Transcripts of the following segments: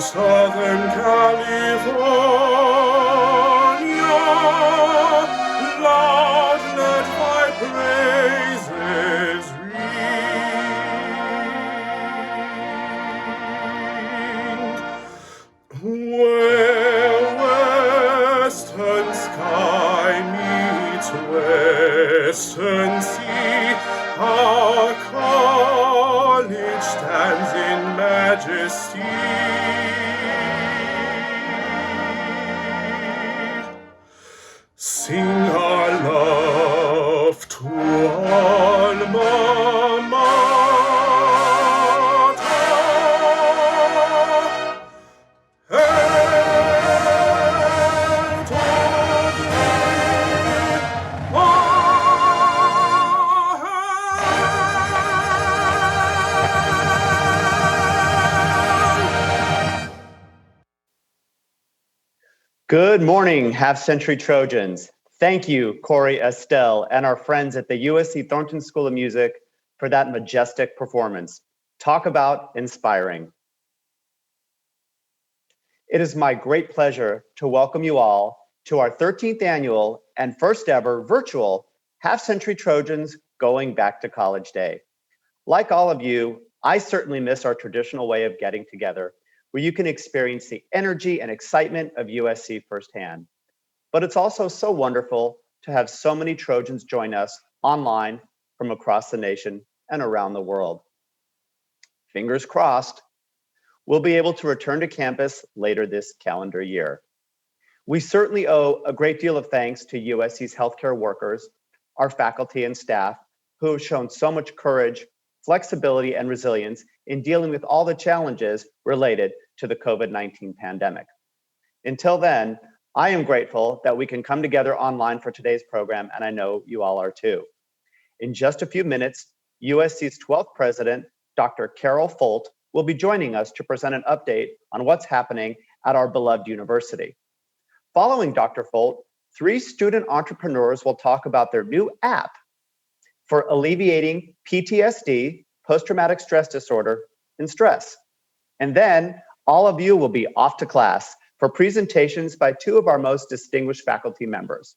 Southern California, loud let thy praises ring, where western sky meets western sea, our college stands in majesty. Sing our love to Alma Mater. Hail to Good morning, Century Trojans. Thank you, Corey Estelle, and our friends at the USC Thornton School of Music for that majestic performance. Talk about inspiring. It is my great pleasure to welcome you all to our 13th annual and first ever virtual Century Trojans Going Back to College Day. Like all of you, I certainly miss our traditional way of getting together, where you can experience the energy and excitement of USC firsthand. But it's also so wonderful to have so many Trojans join us online from across the nation and around the world. Fingers crossed, we'll be able to return to campus later this calendar year. We certainly owe a great deal of thanks to USC's healthcare workers, our faculty and staff, who have shown so much courage, flexibility, and resilience in dealing with all the challenges related to the COVID-19 pandemic. Until then, I am grateful that we can come together online for today's program, and I know you all are too. In just a few minutes, USC's 12th president, Dr. Carol Folt, will be joining us to present an update on what's happening at our beloved university. Following Dr. Folt, 3 student entrepreneurs will talk about their new app for alleviating PTSD, post-traumatic stress disorder, and stress. And then all of you will be off to class for presentations by 2 of our most distinguished faculty members.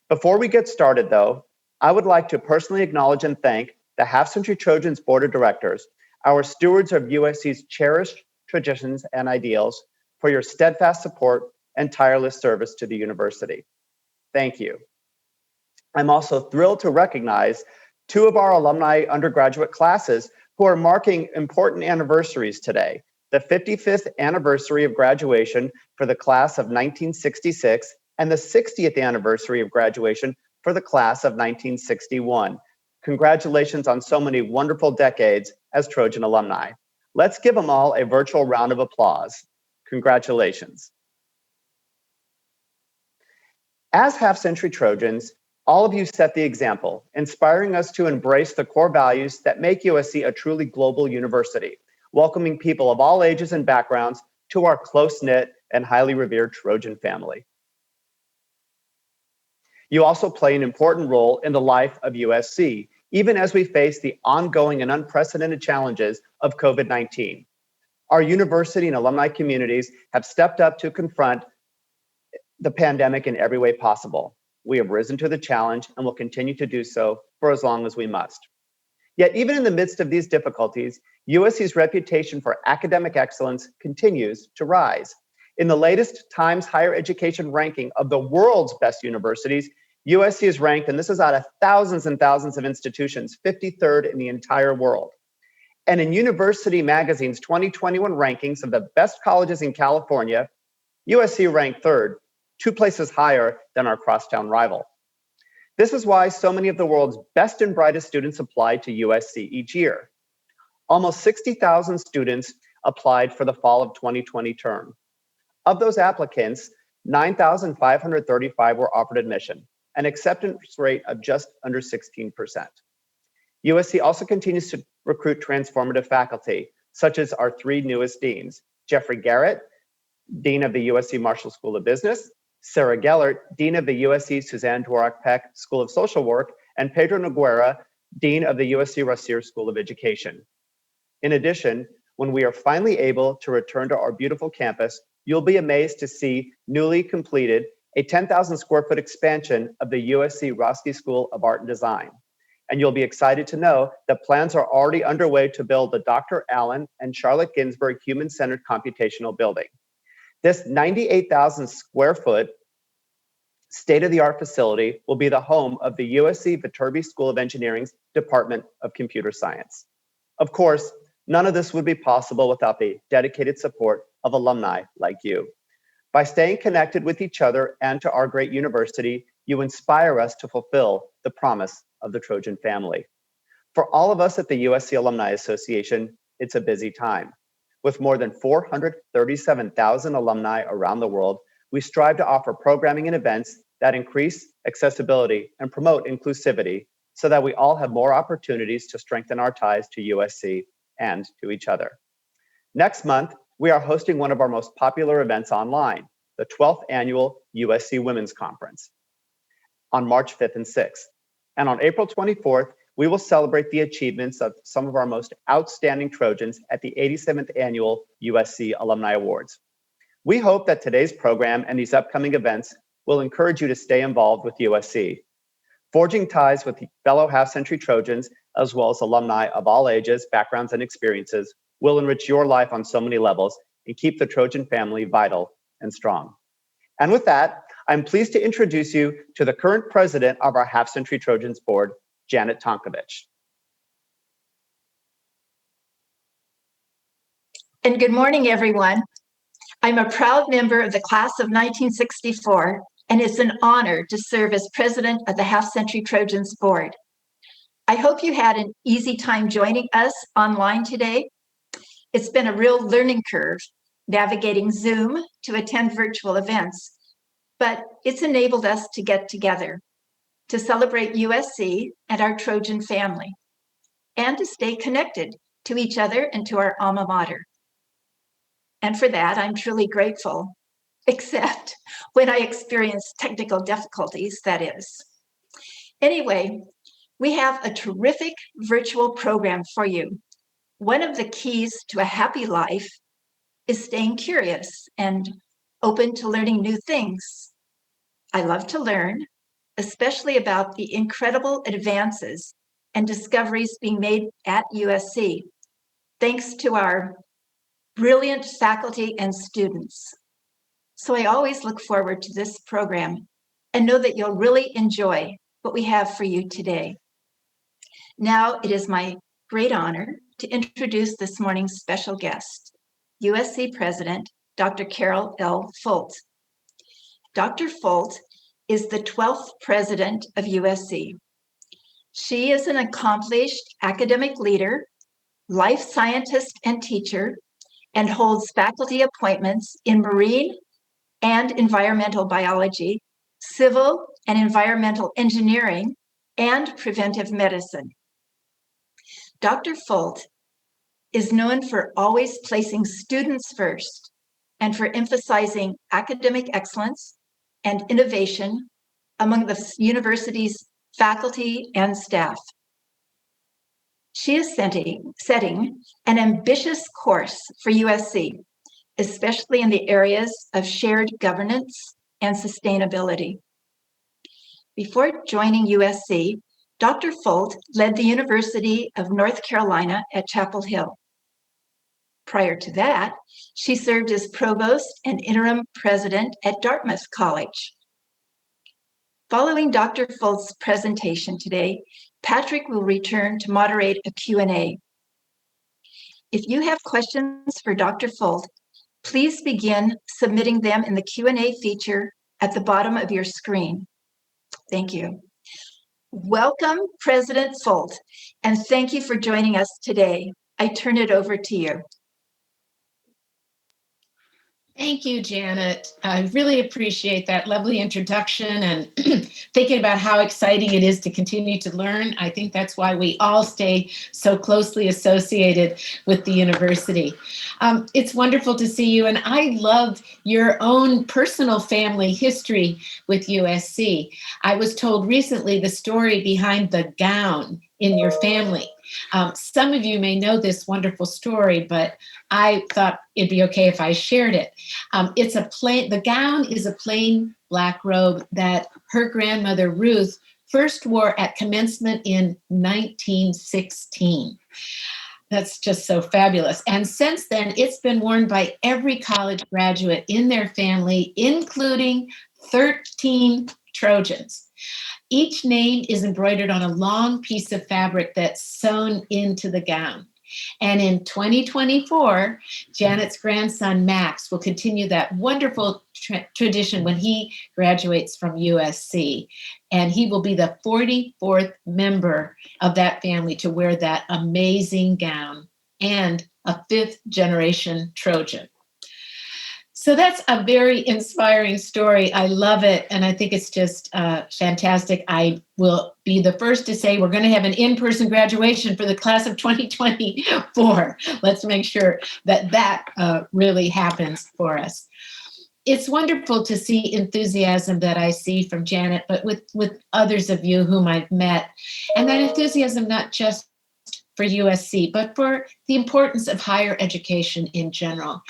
Before we get started though, I would like to personally acknowledge and thank the Century Trojans Board of Directors, our stewards of USC's cherished traditions and ideals, for your steadfast support and tireless service to the university. Thank you. I'm also thrilled to recognize 2 of our alumni undergraduate classes who are marking important anniversaries today. The 55th anniversary of graduation for the class of 1966 and the 60th anniversary of graduation for the class of 1961. Congratulations on so many wonderful decades as Trojan alumni. Let's give them all a virtual round of applause. Congratulations. As Century Trojans, all of you set the example, inspiring us to embrace the core values that make USC a truly global university, welcoming people of all ages and backgrounds to our close-knit and highly revered Trojan family. You also play an important role in the life of USC, even as we face the ongoing and unprecedented challenges of COVID-19. Our university and alumni communities have stepped up to confront the pandemic in every way possible. We have risen to the challenge and will continue to do so for as long as we must. Yet even in the midst of these difficulties, USC's reputation for academic excellence continues to rise. In the latest Times Higher Education ranking of the world's best universities, USC is ranked, and this is out of thousands and thousands of institutions, 53rd in the entire world. And in University Magazine's 2021 rankings of the best colleges in California, USC ranked 3rd, 2 places higher than our crosstown rival. This is why so many of the world's best and brightest students apply to USC each year. Almost 60,000 students applied for the fall of 2020 term. Of those applicants, 9,535 were offered admission, an acceptance rate of just under 16%. USC also continues to recruit transformative faculty, such as our 3 newest deans, Jeffrey Garrett, Dean of the USC Marshall School of Business, Sarah Gellert, Dean of the USC Suzanne Dvorak Peck School of Social Work, and Pedro Noguera, Dean of the USC Rasier School of Education. In addition, when we are finally able to return to our beautiful campus, you'll be amazed to see newly completed a 10,000 square foot expansion of the USC Roski School of Art and Design. And you'll be excited to know that plans are already underway to build the Dr. Allen and Charlotte Ginsburg Human-Centered Computational Building. This 98,000 square foot state-of-the-art facility will be the home of the USC Viterbi School of Engineering's Department of Computer Science. Of course, none of this would be possible without the dedicated support of alumni like you. By staying connected with each other and to our great university, you inspire us to fulfill the promise of the Trojan family. For all of us at the USC Alumni Association, it's a busy time. With more than 437,000 alumni around the world, we strive to offer programming and events that increase accessibility and promote inclusivity so that we all have more opportunities to strengthen our ties to USC and to each other. Next month, we are hosting one of our most popular events online, the 12th annual USC Women's Conference on March 5th and 6th. And on April 24th, we will celebrate the achievements of some of our most outstanding Trojans at the 87th annual USC Alumni Awards. We hope that today's program and these upcoming events will encourage you to stay involved with USC. Forging ties with fellow half-century Trojans, as well as alumni of all ages, backgrounds, and experiences, will enrich your life on so many levels and keep the Trojan family vital and strong. And with that, I'm pleased to introduce you to the current president of our Half-Century Trojans board, Janet Tonkovich. And good morning, everyone. I'm a proud member of the class of 1964, and it's an honor to serve as president of the Half-Century Trojans board. I hope you had an easy time joining us online today. It's been a real learning curve navigating Zoom to attend virtual events, but it's enabled us to get together, to celebrate USC and our Trojan family, and to stay connected to each other and to our alma mater. And for that, I'm truly grateful, except when I experience technical difficulties, that is. Anyway, we have a terrific virtual program for you. One of the keys to a happy life is staying curious and open to learning new things. I love to learn, especially about the incredible advances and discoveries being made at USC, thanks to our brilliant faculty and students. So I always look forward to this program and know that you'll really enjoy what we have for you today. Now it is my great honor to introduce this morning's special guest, USC President, Dr. Carol L. Folt. Dr. Folt is the 12th president of USC. She is an accomplished academic leader, life scientist and teacher, and holds faculty appointments in marine and environmental biology, civil and environmental engineering, and preventive medicine. Dr. Folt is known for always placing students first and for emphasizing academic excellence and innovation among the university's faculty and staff. She is setting an ambitious course for USC, especially in the areas of shared governance and sustainability. Before joining USC, Dr. Folt led the University of North Carolina at Chapel Hill. Prior to that, she served as provost and interim president at Dartmouth College. Following Dr. Folt's presentation today, Patrick will return to moderate a Q&A. If you have questions for Dr. Folt, please begin submitting them in the Q&A feature at the bottom of your screen. Thank you. Welcome, President Folt, and thank you for joining us today. I turn it over to you. Thank you, Janet. I really appreciate that lovely introduction and thinking about how exciting it is to continue to learn. I think that's why we all stay so closely associated with the university. It's wonderful to see you, and I love your own personal family history with USC. I was told recently the story behind the gown in your family. Some of you may know this wonderful story, but I thought it'd be okay if I shared it. The gown is a plain black robe that her grandmother Ruth first wore at commencement in 1916. That's just so fabulous. And since then, it's been worn by every college graduate in their family, including 13 Trojans. Each name is embroidered on a long piece of fabric that's sewn into the gown. And in 2024, Janet's grandson, Max, will continue that wonderful tradition when he graduates from USC. And he will be the 44th member of that family to wear that amazing gown, and a 5th generation Trojan. So that's a very inspiring story. I love it. And I think it's just fantastic. I will be the first to say we're going to have an in-person graduation for the class of 2024. Let's make sure that really happens for us. It's wonderful to see enthusiasm that I see from Janet, but with others of you whom I've met. And that enthusiasm, not just for USC, but for the importance of higher education in general.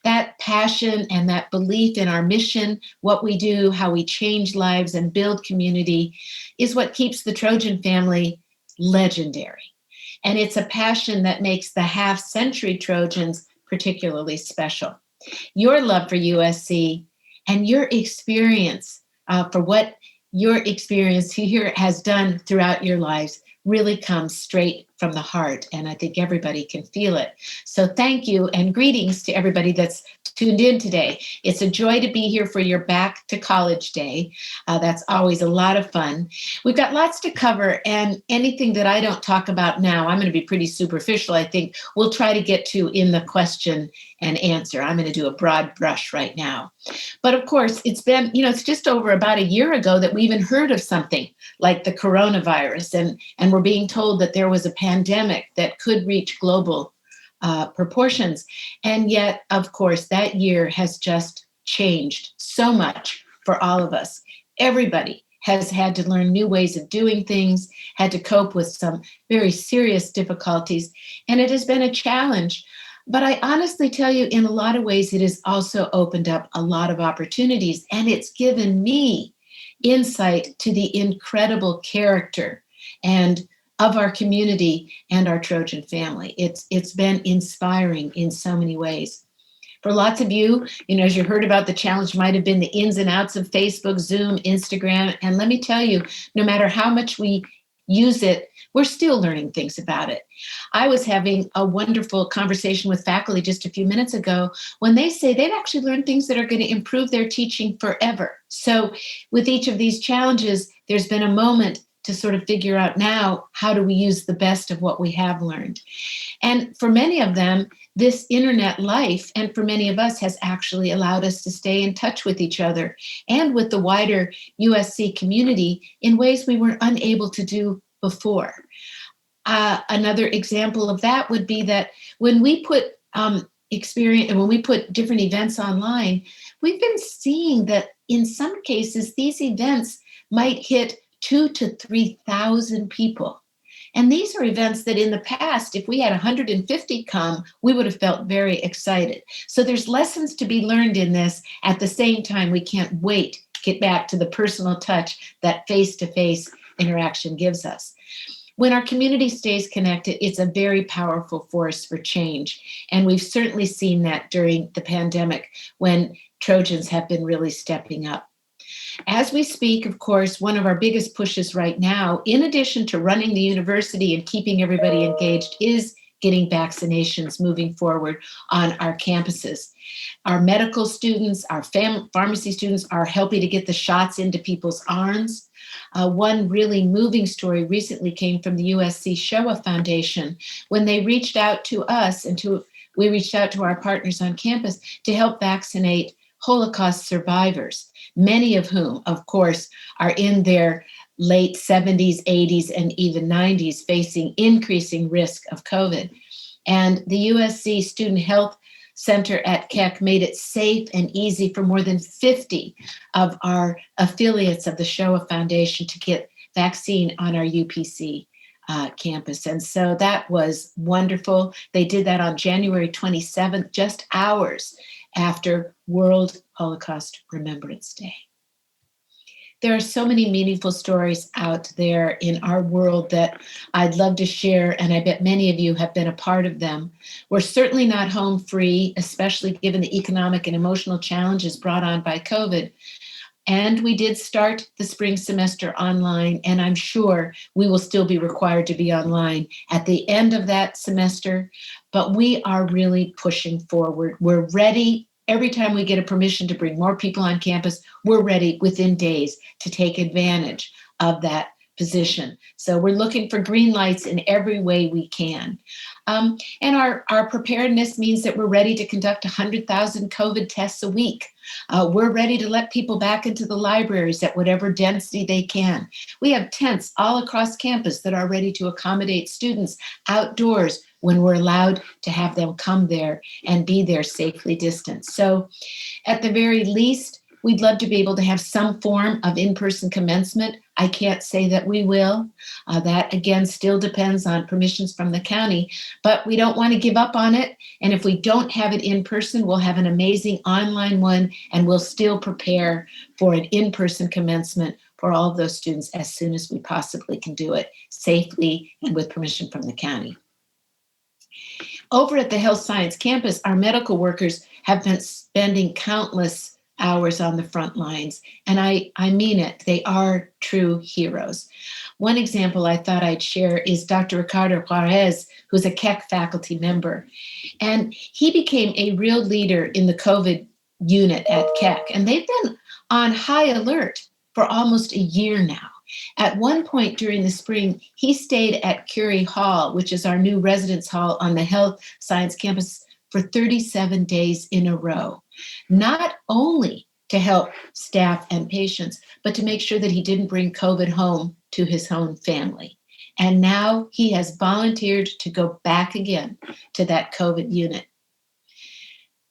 That passion and that belief in our mission, what we do, how we change lives and build community, is what keeps the Trojan family legendary. And it's a passion that makes the half-century Trojans particularly special. Your love for USC and your experience for what your experience here has done throughout your lives really comes straight from the heart, and I think everybody can feel it. So thank you, and greetings to everybody that's tuned in today. It's a joy to be here for your Back to College Day. That's always a lot of fun. We've got lots to cover, and anything that I don't talk about now, I'm going to be pretty superficial, I think, we'll try to get to in the question and answer. I'm going to do a broad brush right now. But of course, it's been, it's just over about a year ago that we even heard of something like the coronavirus, and we're being told that there was a pandemic that could reach global proportions. And yet, of course, that year has just changed so much for all of us. Everybody has had to learn new ways of doing things, had to cope with some very serious difficulties, and it has been a challenge. But I honestly tell you, in a lot of ways, it has also opened up a lot of opportunities, and it's given me insight to the incredible character and of our community and our Trojan family. It's been inspiring in so many ways. For lots of you, as you heard about, the challenge might have been the ins and outs of Facebook, Zoom, Instagram. And let me tell you, no matter how much we use it, we're still learning things about it. I was having a wonderful conversation with faculty just a few minutes ago when they say they've actually learned things that are going to improve their teaching forever. So with each of these challenges, there's been a moment to sort of figure out now, how do we use the best of what we have learned? And for many of them, this internet life, and for many of us, has actually allowed us to stay in touch with each other and with the wider USC community in ways we were unable to do before. Another example of that would be that when we put different events online, we've been seeing that in some cases, these events might hit 2,000 to 3,000 people. And these are events that in the past, if we had 150 come, we would have felt very excited. So there's lessons to be learned in this. At the same time, we can't wait to get back to the personal touch that face-to-face interaction gives us. When our community stays connected, it's a very powerful force for change. And we've certainly seen that during the pandemic when Trojans have been really stepping up. As we speak, of course, one of our biggest pushes right now, in addition to running the university and keeping everybody engaged, is getting vaccinations moving forward on our campuses. Our medical students, our pharmacy students are helping to get the shots into people's arms. One really moving story recently came from the USC Shoah Foundation when they reached out to us and we reached out to our partners on campus to help vaccinate Holocaust survivors, many of whom, of course, are in their late 70s, 80s, and even 90s, facing increasing risk of COVID. And the USC Student Health Center at Keck made it safe and easy for more than 50 of our affiliates of the Shoah Foundation to get vaccine on our UPC campus. And so that was wonderful. They did that on January 27th, just hours after World Holocaust Remembrance Day. There are so many meaningful stories out there in our world that I'd love to share, and I bet many of you have been a part of them. We're certainly not home free, especially given the economic and emotional challenges brought on by COVID. And we did start the spring semester online, and I'm sure we will still be required to be online at the end of that semester, but we are really pushing forward. We're ready. Every time we get a permission to bring more people on campus, we're ready within days to take advantage of that position. So we're looking for green lights in every way we can. And our preparedness means that we're ready to conduct 100,000 COVID tests a week. We're ready to let people back into the libraries at whatever density they can. We have tents all across campus that are ready to accommodate students outdoors when we're allowed to have them come there and be there safely distanced. So at the very least, we'd love to be able to have some form of in-person commencement. I can't say that we will. That, again, still depends on permissions from the county, but we don't want to give up on it. And if we don't have it in person, we'll have an amazing online one, and we'll still prepare for an in-person commencement for all of those students as soon as we possibly can do it safely and with permission from the county. Over at the Health Science Campus, our medical workers have been spending countless hours on the front lines, and I mean it. They are true heroes. One example I thought I'd share is Dr. Ricardo Juarez, who's a Keck faculty member, and he became a real leader in the COVID unit at Keck, and they've been on high alert for almost a year now. At one point during the spring, he stayed at Gehry Hall, which is our new residence hall on the Health Science Campus, for 37 days in a row, not only to help staff and patients, but to make sure that he didn't bring COVID home to his own family. And now he has volunteered to go back again to that COVID unit.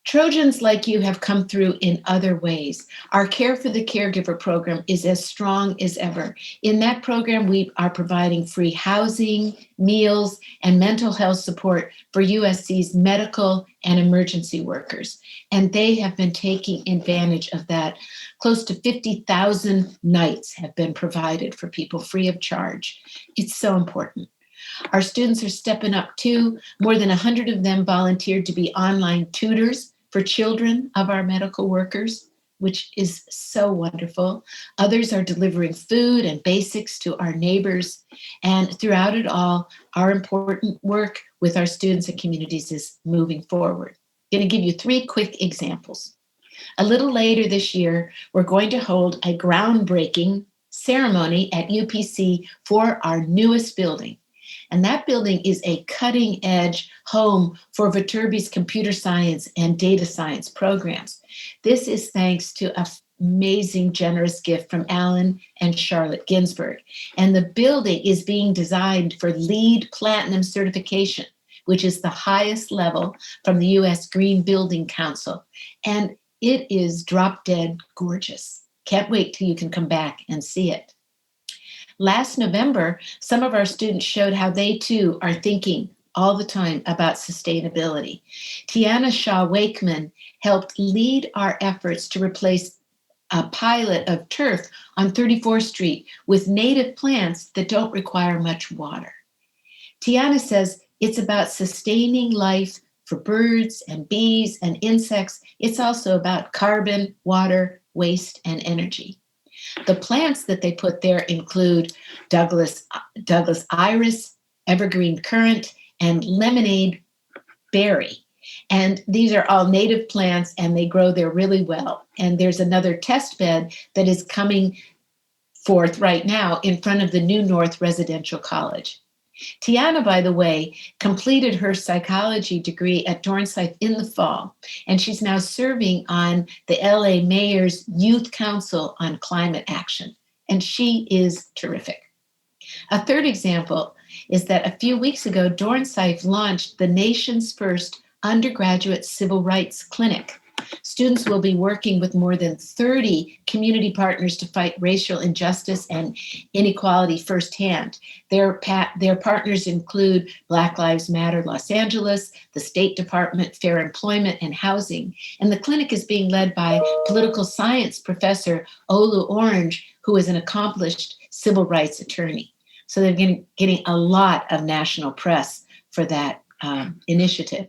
Trojans like you have come through in other ways. Our Care for the Caregiver program is as strong as ever. In that program, we are providing free housing, meals, and mental health support for USC's medical and emergency workers. And they have been taking advantage of that. Close to 50,000 nights have been provided for people free of charge. It's so important. Our students are stepping up too. More than 100 of them volunteered to be online tutors for children of our medical workers, which is so wonderful. Others are delivering food and basics to our neighbors. And throughout it all, our important work with our students and communities is moving forward. I'm going to give you 3 quick examples. A little later this year, we're going to hold a groundbreaking ceremony at UPC for our newest building. And that building is a cutting edge home for Viterbi's computer science and data science programs. This is thanks to an amazing, generous gift from Alan and Charlotte Ginsberg. And the building is being designed for LEED Platinum certification, which is the highest level from the U.S. Green Building Council. And it is drop dead gorgeous. Can't wait till you can come back and see it. Last November, some of our students showed how they too are thinking all the time about sustainability. Tiana Shaw Wakeman helped lead our efforts to replace a pilot of turf on 34th Street with native plants that don't require much water. Tiana says it's about sustaining life for birds and bees and insects. It's also about carbon, water, waste, and energy. The plants that they put there include Douglas iris, evergreen currant, and lemonade berry. And these are all native plants, and they grow there really well. And there's another test bed that is coming forth right now in front of the New North Residential College. Tiana, by the way, completed her psychology degree at Dornsife in the fall, and she's now serving on the LA Mayor's Youth Council on Climate Action, and she is terrific. A third example is that a few weeks ago, Dornsife launched the nation's first undergraduate civil rights clinic. Students will be working with more than 30 community partners to fight racial injustice and inequality firsthand. Their partners include Black Lives Matter Los Angeles, the State Department, Fair Employment and Housing, and the clinic is being led by political science professor Olu Orange, who is an accomplished civil rights attorney. So they're getting a lot of national press for that initiative.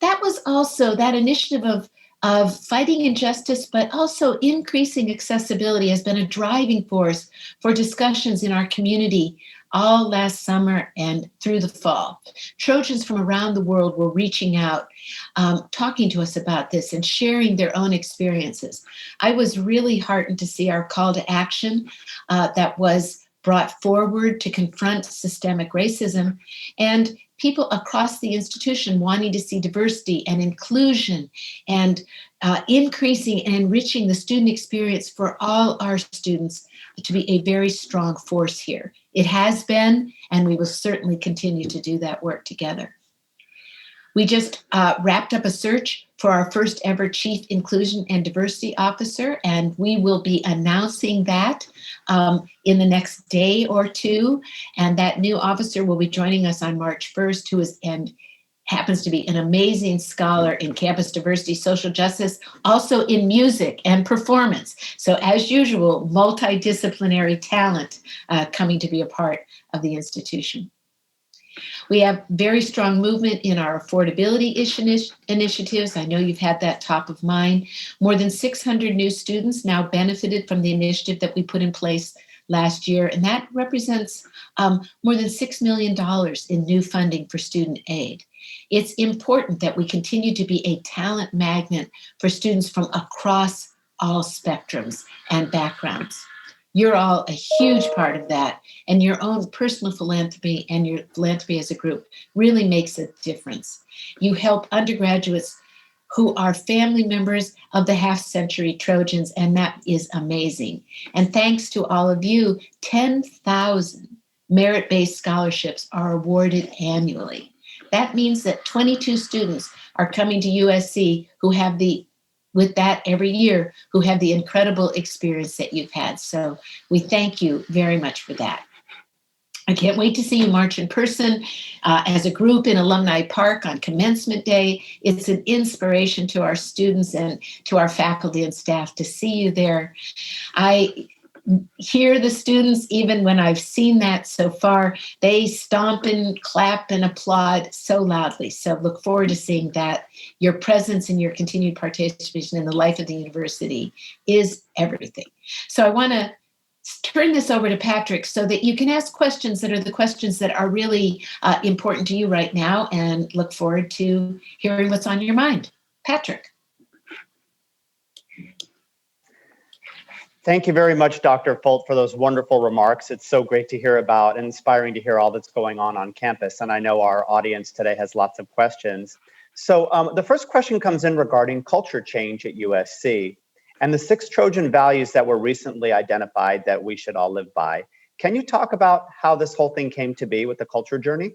That was also that initiative of fighting injustice, but also increasing accessibility has been a driving force for discussions in our community all last summer and through the fall. Trojans from around the world were reaching out, talking to us about this and sharing their own experiences. I was really heartened to see our call to action that was brought forward to confront systemic racism, and people across the institution wanting to see diversity and inclusion and increasing and enriching the student experience for all our students to be a very strong force here. It has been, and we will certainly continue to do that work together. We just wrapped up a search for our first ever Chief Inclusion and Diversity Officer, and we will be announcing that in the next day or two. And that new officer will be joining us on March 1st, who is and happens to be an amazing scholar in campus diversity, social justice, also in music and performance. So as usual, multidisciplinary talent coming to be a part of the institution. We have very strong movement in our affordability initiatives. I know you've had that top of mind. More than 600 new students now benefited from the initiative that we put in place last year, and that represents more than $6 million in new funding for student aid. It's important that we continue to be a talent magnet for students from across all spectrums and backgrounds. You're all a huge part of that, and your own personal philanthropy and your philanthropy as a group really makes a difference. You help undergraduates who are family members of the Half-Century Trojans, and that is amazing. And thanks to all of you, 10,000 merit-based scholarships are awarded annually. That means that 22 students are coming to USC who have with that every year, who have the incredible experience that you've had. So we thank you very much for that. I can't wait to see you march in person as a group in Alumni Park on Commencement Day. It's an inspiration to our students and to our faculty and staff to see you there. I hear the students, even when I've seen that so far, they stomp and clap and applaud so loudly. So look forward to seeing that. Your presence and your continued participation in the life of the university is everything. So I want to turn this over to Patrick so that you can ask questions that are the questions that are really important to you right now, and look forward to hearing what's on your mind. Patrick. Thank you very much, Dr. Folt, for those wonderful remarks. It's so great to hear about and inspiring to hear all that's going on campus. And I know our audience today has lots of questions. So the first question comes in regarding culture change at USC and the 6 Trojan values that were recently identified that we should all live by. Can you talk about how this whole thing came to be with the culture journey?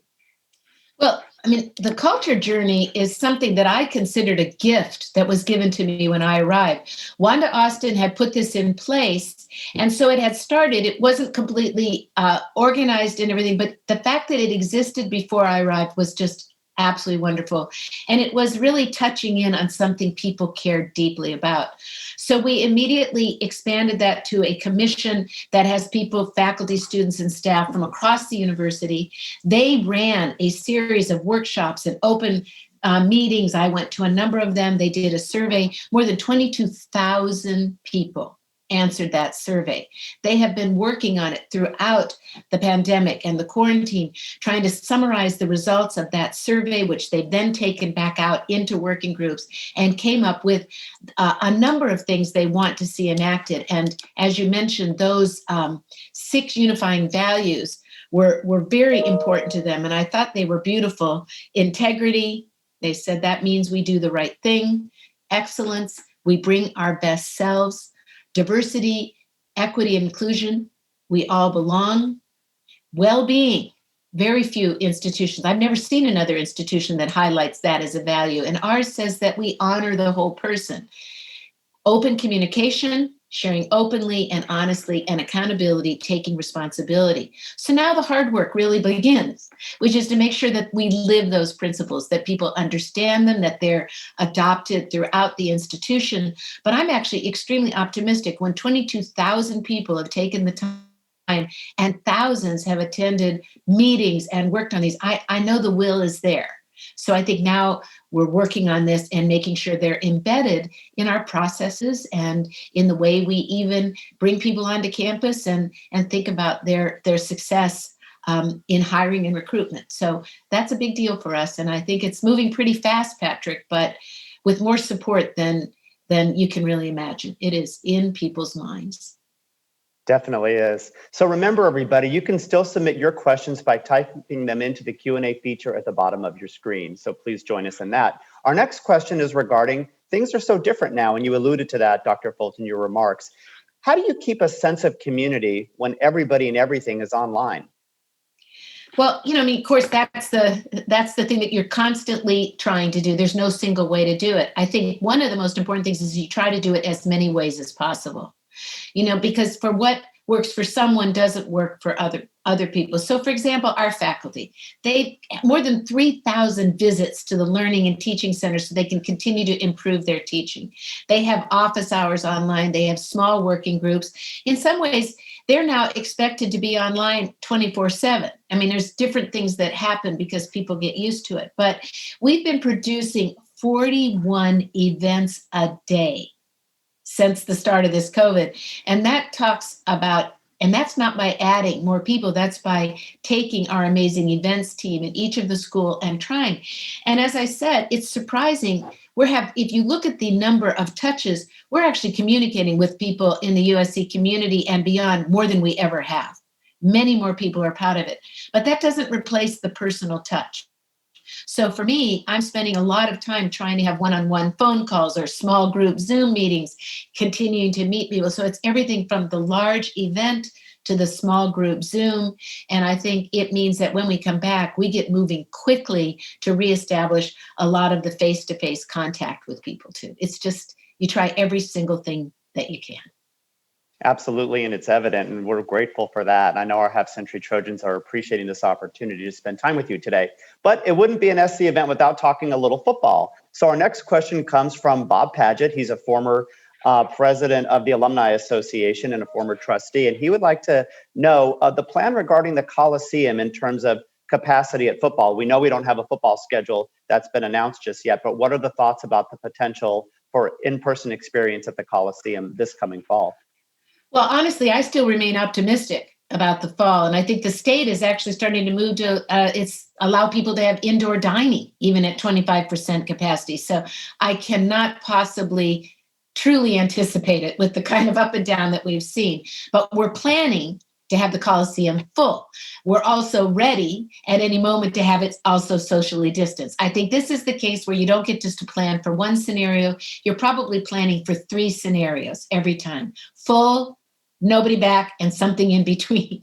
Well, I mean, the culture journey is something that I considered a gift that was given to me when I arrived. Wanda Austin had put this in place, and so it had started. It wasn't completely organized and everything, but the fact that it existed before I arrived was just absolutely wonderful. And it was really touching in on something people cared deeply about. So we immediately expanded that to a commission that has people, faculty, students, and staff from across the university. They ran a series of workshops and open meetings. I went to a number of them. They did a survey. More than 22,000 people answered that survey. They have been working on it throughout the pandemic and the quarantine, trying to summarize the results of that survey, which they've then taken back out into working groups and came up with a number of things they want to see enacted. And as you mentioned, those 6 unifying values were very important to them. And I thought they were beautiful. Integrity, they said that means we do the right thing. Excellence, we bring our best selves. Diversity, equity, and inclusion, we all belong. Well-being, very few institutions. I've never seen another institution that highlights that as a value. And ours says that we honor the whole person. Open communication, sharing openly and honestly, and accountability, taking responsibility. So now the hard work really begins, which is to make sure that we live those principles, that people understand them, that they're adopted throughout the institution. But I'm actually extremely optimistic when 22,000 people have taken the time and thousands have attended meetings and worked on these. I know the will is there. So I think now we're working on this and making sure they're embedded in our processes and in the way we even bring people onto campus and think about their success in hiring and recruitment. So that's a big deal for us. And I think it's moving pretty fast, Patrick, but with more support than you can really imagine. It is in people's minds. Definitely is. So remember, everybody, you can still submit your questions by typing them into the Q&A feature at the bottom of your screen. So please join us in that. Our next question is regarding things are so different now, and you alluded to that, Dr. Folt, in your remarks. How do you keep a sense of community when everybody and everything is online? Well, of course, that's the thing that you're constantly trying to do. There's no single way to do it. I think one of the most important things is you try to do it as many ways as possible. Because for what works for someone doesn't work for other people. So for example, our faculty, they more than 3,000 visits to the Learning and Teaching Center so they can continue to improve their teaching. They have office hours online. They have small working groups. In some ways, they're now expected to be online 24/7. There's different things that happen because people get used to it. But we've been producing 41 events a day since the start of this COVID. And that talks about, and that's not by adding more people, that's by taking our amazing events team in each of the school and trying. And as I said, it's surprising. If you look at the number of touches, we're actually communicating with people in the USC community and beyond more than we ever have. Many more people are proud of it. But that doesn't replace the personal touch. So for me, I'm spending a lot of time trying to have one-on-one phone calls or small group Zoom meetings, continuing to meet people. So it's everything from the large event to the small group Zoom. And I think it means that when we come back, we get moving quickly to reestablish a lot of the face-to-face contact with people too. It's just, you try every single thing that you can. Absolutely, and it's evident, and we're grateful for that. And I know our Half Century Trojans are appreciating this opportunity to spend time with you today. But it wouldn't be an SC event without talking a little football. So our next question comes from Bob Paget. He's a former president of the Alumni Association and a former trustee. And he would like to know the plan regarding the Coliseum in terms of capacity at football. We know we don't have a football schedule that's been announced just yet, but what are the thoughts about the potential for in-person experience at the Coliseum this coming fall? Well, honestly, I still remain optimistic about the fall. And I think the state is actually starting to move to allow people to have indoor dining, even at 25% capacity. So I cannot possibly truly anticipate it with the kind of up and down that we've seen. But we're planning to have the Coliseum full. We're also ready at any moment to have it also socially distanced. I think this is the case where you don't get just to plan for one scenario. You're probably planning for 3 scenarios every time. Full, nobody back, and something in between.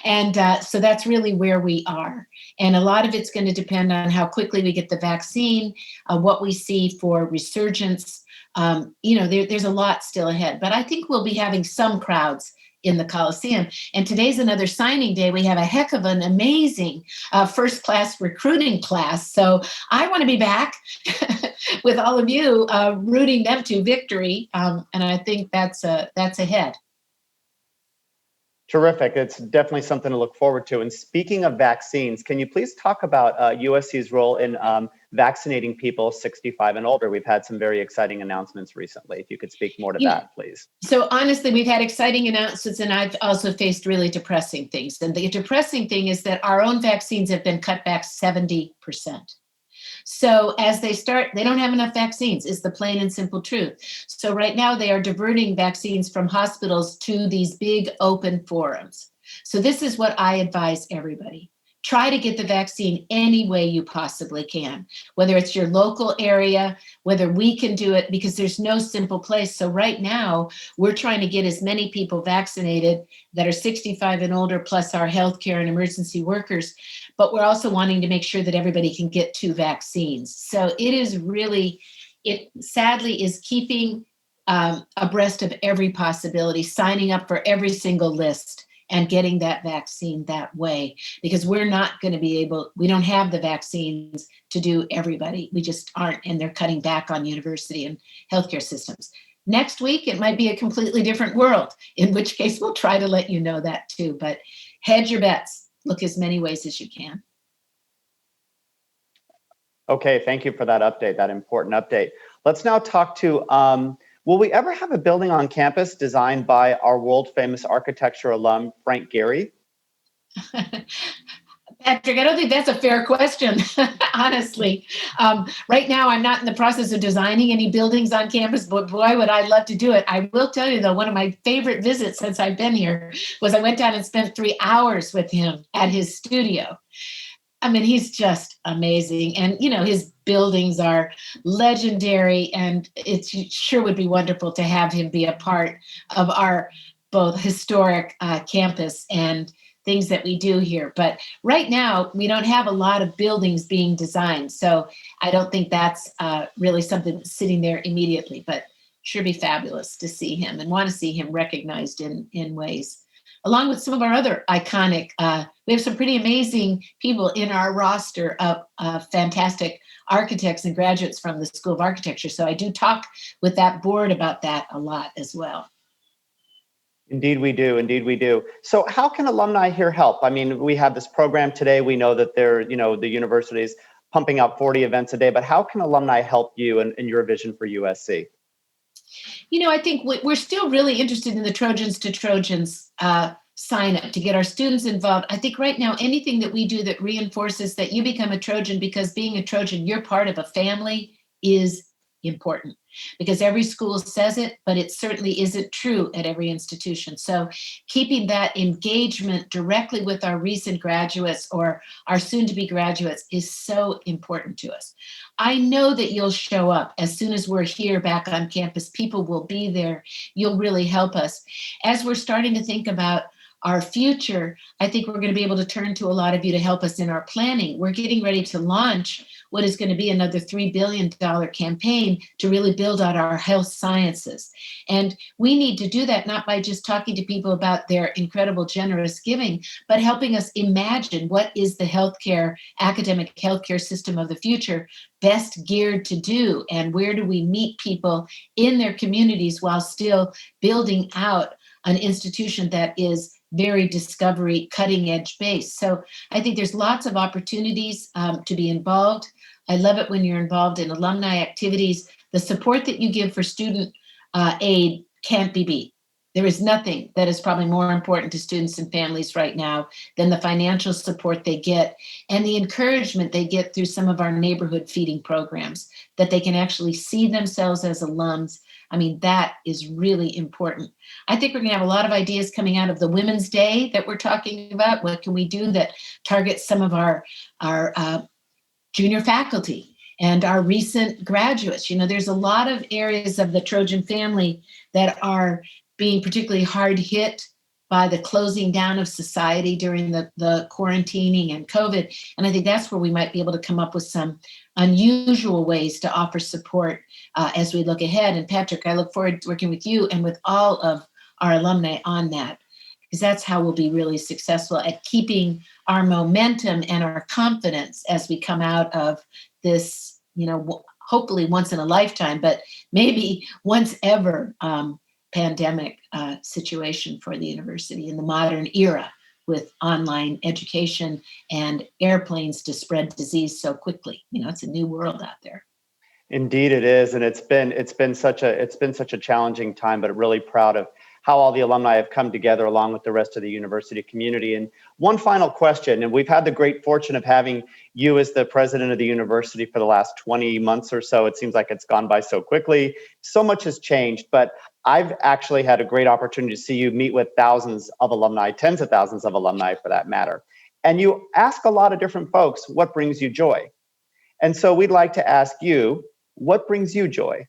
And so that's really where we are. And a lot of it's going to depend on how quickly we get the vaccine, what we see for resurgence. There's a lot still ahead. But I think we'll be having some crowds in the Coliseum. And today's another signing day. We have a heck of an amazing first-class recruiting class. So I want to be back with all of you rooting them to victory. And I think that's ahead. Terrific. It's definitely something to look forward to. And speaking of vaccines, can you please talk about USC's role in vaccinating people 65 and older? We've had some very exciting announcements recently. If you could speak more to that, please. So honestly, we've had exciting announcements, and I've also faced really depressing things. And the depressing thing is that our own vaccines have been cut back 70%. So as they don't have enough vaccines, is the plain and simple truth. So right now they are diverting vaccines from hospitals to these big open forums. So this is what I advise everybody. try to get the vaccine any way you possibly can, whether it's your local area, whether we can do it, because there's no simple place. So right now, we're trying to get as many people vaccinated that are 65 and older, plus our healthcare and emergency workers. But we're also wanting to make sure that everybody can get 2 vaccines. So it is really, it sadly is keeping abreast of every possibility, signing up for every single list and getting that vaccine that way, because we're not going to be able, we don't have the vaccines to do everybody. We just aren't, and they're cutting back on university and healthcare systems. Next week, it might be a completely different world, in which case we'll try to let you know that too. But hedge your bets, look as many ways as you can. Okay, thank you for that update, that important update. Let's now talk to, will we ever have a building on campus designed by our world-famous architecture alum, Frank Gehry? Patrick, I don't think that's a fair question, honestly. Right now, I'm not in the process of designing any buildings on campus, but boy, would I love to do it. I will tell you, though, one of my favorite visits since I've been here was I went down and spent 3 hours with him at his studio. I mean, he's just amazing. And, you know, his buildings are legendary, and it sure would be wonderful to have him be a part of our both historic campus and things that we do here. But right now, we don't have a lot of buildings being designed. So I don't think that's really something that's sitting there immediately, but sure be fabulous to see him and want to see him recognized in ways. Along with some of our other iconic, we have some pretty amazing people in our roster of fantastic architects and graduates from the School of Architecture. So I do talk with that board about that a lot as well. Indeed we do, indeed we do. So how can alumni here help? I mean, we have this program today. We know that the university is pumping out 40 events a day, but how can alumni help you in your vision for USC? You know, I think we're still really interested in the Trojans to Trojans sign up to get our students involved. I think right now, anything that we do that reinforces that you become a Trojan, because being a Trojan, you're part of a family, is important, because every school says it, but it certainly isn't true at every institution. So keeping that engagement directly with our recent graduates or our soon-to-be graduates is so important to us. I know that you'll show up as soon as we're here back on campus. People will be there. You'll really help us. As we're starting to think about our future, I think we're going to be able to turn to a lot of you to help us in our planning. We're getting ready to launch what is going to be another $3 billion campaign to really build out our health sciences. And we need to do that not by just talking to people about their incredible generous giving, but helping us imagine what is the healthcare, academic healthcare system of the future best geared to do, and where do we meet people in their communities while still building out an institution that is very discovery, cutting edge based. So I think there's lots of opportunities to be involved. I love it when you're involved in alumni activities. The support that you give for student aid can't be beat. There is nothing that is probably more important to students and families right now than the financial support they get and the encouragement they get through some of our neighborhood feeding programs, that they can actually see themselves as alums. I mean, that is really important. I think we're going to have a lot of ideas coming out of the Women's Day that we're talking about. What can we do that targets some of our junior faculty and our recent graduates? You know, there's a lot of areas of the Trojan family that are being particularly hard hit by the closing down of society during the quarantining and COVID. And I think that's where we might be able to come up with some unusual ways to offer support as we look ahead. And Patrick, I look forward to working with you and with all of our alumni on that, because that's how we'll be really successful at keeping our momentum and our confidence as we come out of this, you know, hopefully once in a lifetime, but maybe once ever pandemic situation for the university in the modern era, with online education and airplanes to spread disease so quickly. You know, it's a new world out there. Indeed it is, and it's been such a challenging time, but really proud of how all the alumni have come together along with the rest of the university community. And one final question, and we've had the great fortune of having you as the president of the university for the last 20 months or so. It seems like it's gone by so quickly. So much has changed, but I've actually had a great opportunity to see you meet with thousands of alumni, tens of thousands of alumni for that matter. And you ask a lot of different folks, what brings you joy? And so we'd like to ask you, what brings you joy?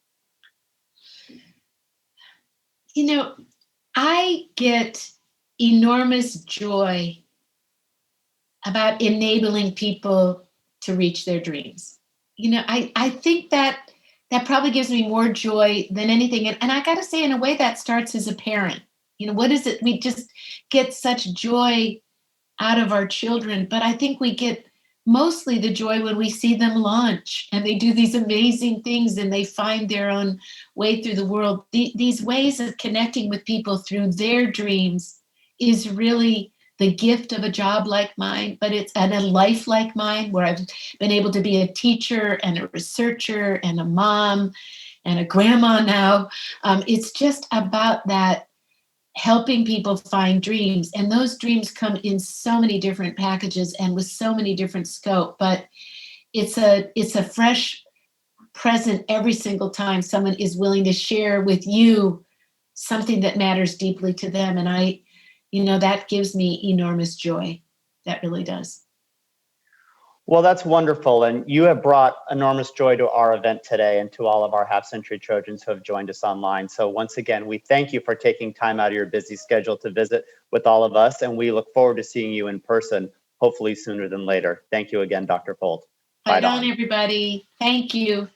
You know, I get enormous joy about enabling people to reach their dreams. I think that probably gives me more joy than anything. And I got to say, in a way, that starts as a parent. What is it? We just get such joy out of our children, but I think we get mostly the joy when we see them launch and they do these amazing things and they find their own way through the world. These ways of connecting with people through their dreams is really the gift of a job like mine, but it's and a life like mine, where I've been able to be a teacher and a researcher and a mom and a grandma now. It's just about that, helping people find dreams. And those dreams come in so many different packages and with so many different scope, but it's a fresh present every single time someone is willing to share with you something that matters deeply to them. And that gives me enormous joy. That really does. Well, that's wonderful. And you have brought enormous joy to our event today and to all of our half-century Trojans who have joined us online. So once again, we thank you for taking time out of your busy schedule to visit with all of us. And we look forward to seeing you in person, hopefully sooner than later. Thank you again, Dr. Folt. Right on, everybody. Thank you.